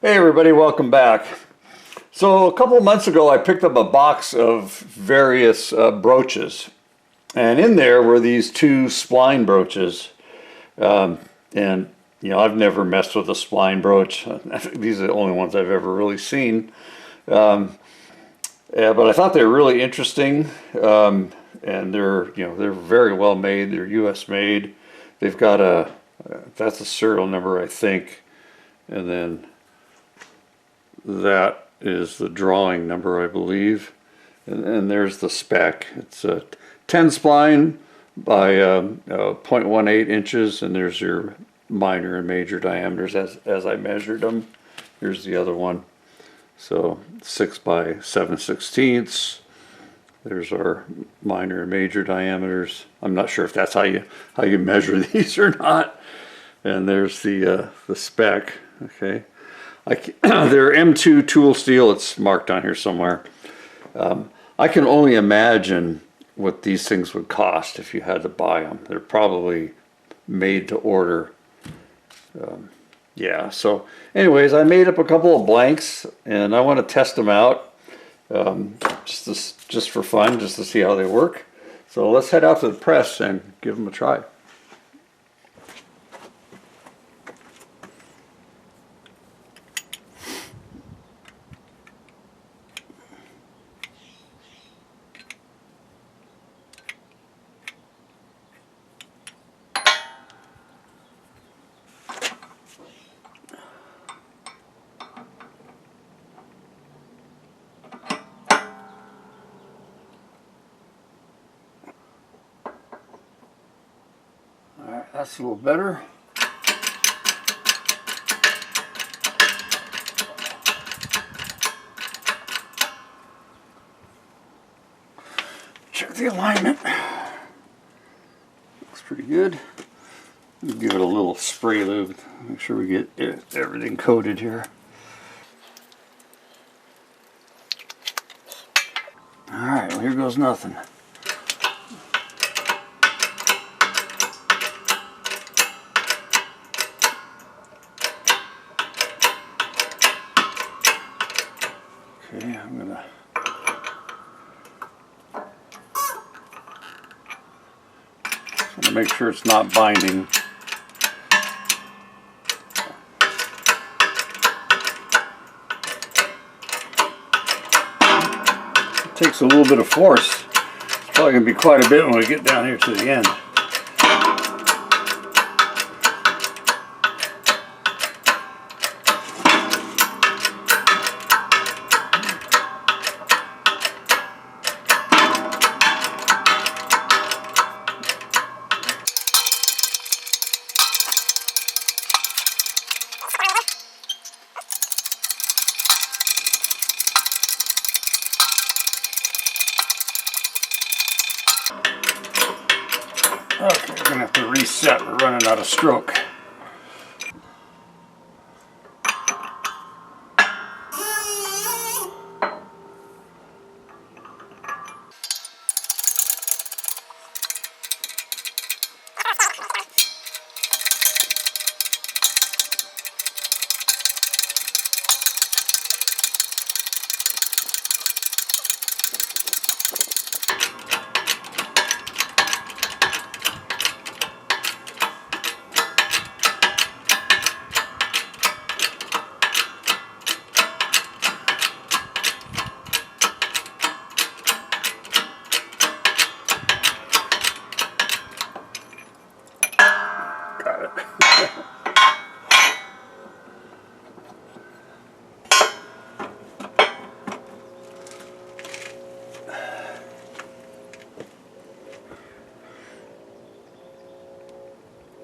Hey everybody, welcome back. So a couple of months ago I picked up a box of various brooches, and in there were these two spline brooches. And you know, I've never messed with a spline brooch. These are the only ones I've ever really seen. Yeah, but I thought they were really interesting, and they're very well made. They're U.S. made. They've got that's a serial number, I think, and then that is the drawing number, I believe, and there's the spec. It's a 10 spline by 0.18 inches, and there's your minor and major diameters as I measured them. Here's the other one. So 6 by 7/16. There's our minor and major diameters. I'm not sure if that's how you measure these or not. And there's the spec. Okay. They're M2 tool steel. It's marked on here somewhere. I can only imagine what these things would cost if you had to buy them. They're probably made to order. Yeah, so anyways, I made up a couple of blanks and I want to test them out just for fun, just to see how they work. So let's head out to the press and give them a try. Alright, that's a little better. Check the alignment. Looks pretty good. We'll give it a little spray lube. Make sure we get everything coated here. Alright, well, here goes nothing. Okay, I'm gonna make sure it's not binding. It takes a little bit of force. It's probably gonna be quite a bit when we get down here to the end. Okay, we're gonna have to reset. We're running out of stroke.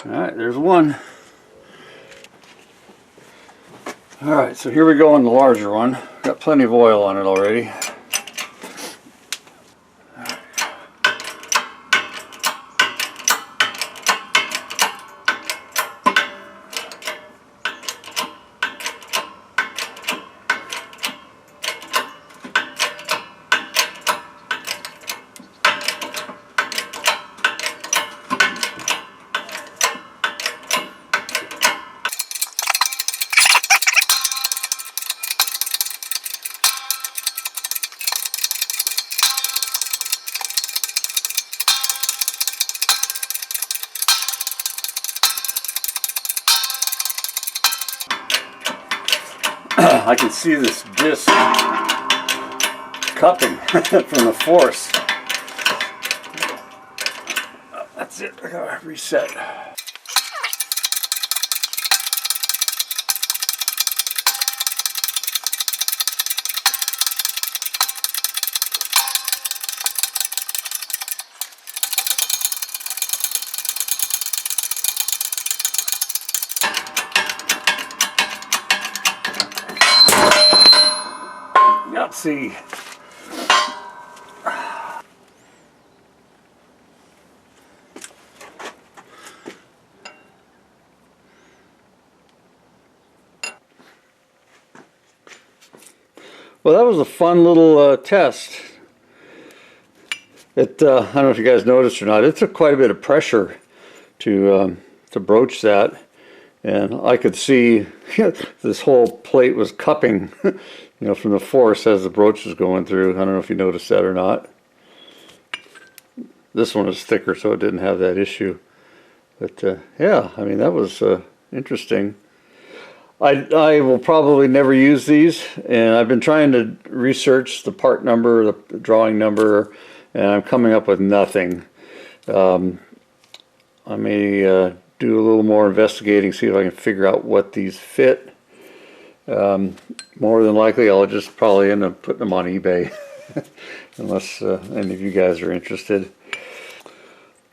Alright, there's one. Alright, so here we go on the larger one. Got plenty of oil on it already. I can see this disc cupping from the force. That's it, I gotta reset. Let's see. Well, that was a fun little test. I don't know if you guys noticed or not, it took quite a bit of pressure to broach that. And I could see this whole plate was cupping, you know, from the force as the broach was going through. I don't know if you noticed that or not. This one is thicker, so it didn't have that issue. But yeah, I mean, that was interesting. I will probably never use these, and I've been trying to research the part number, the drawing number, and I'm coming up with nothing. I may do a little more investigating, see if I can figure out what these fit. More than likely, I'll just probably end up putting them on eBay, unless any of you guys are interested.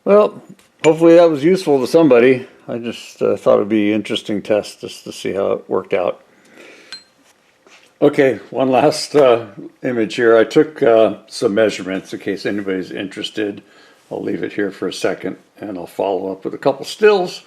Well, hopefully that was useful to somebody. I just thought it would be an interesting test just to see how it worked out. Okay, one last image here. I took some measurements in case anybody's interested. I'll leave it here for a second and I'll follow up with a couple stills.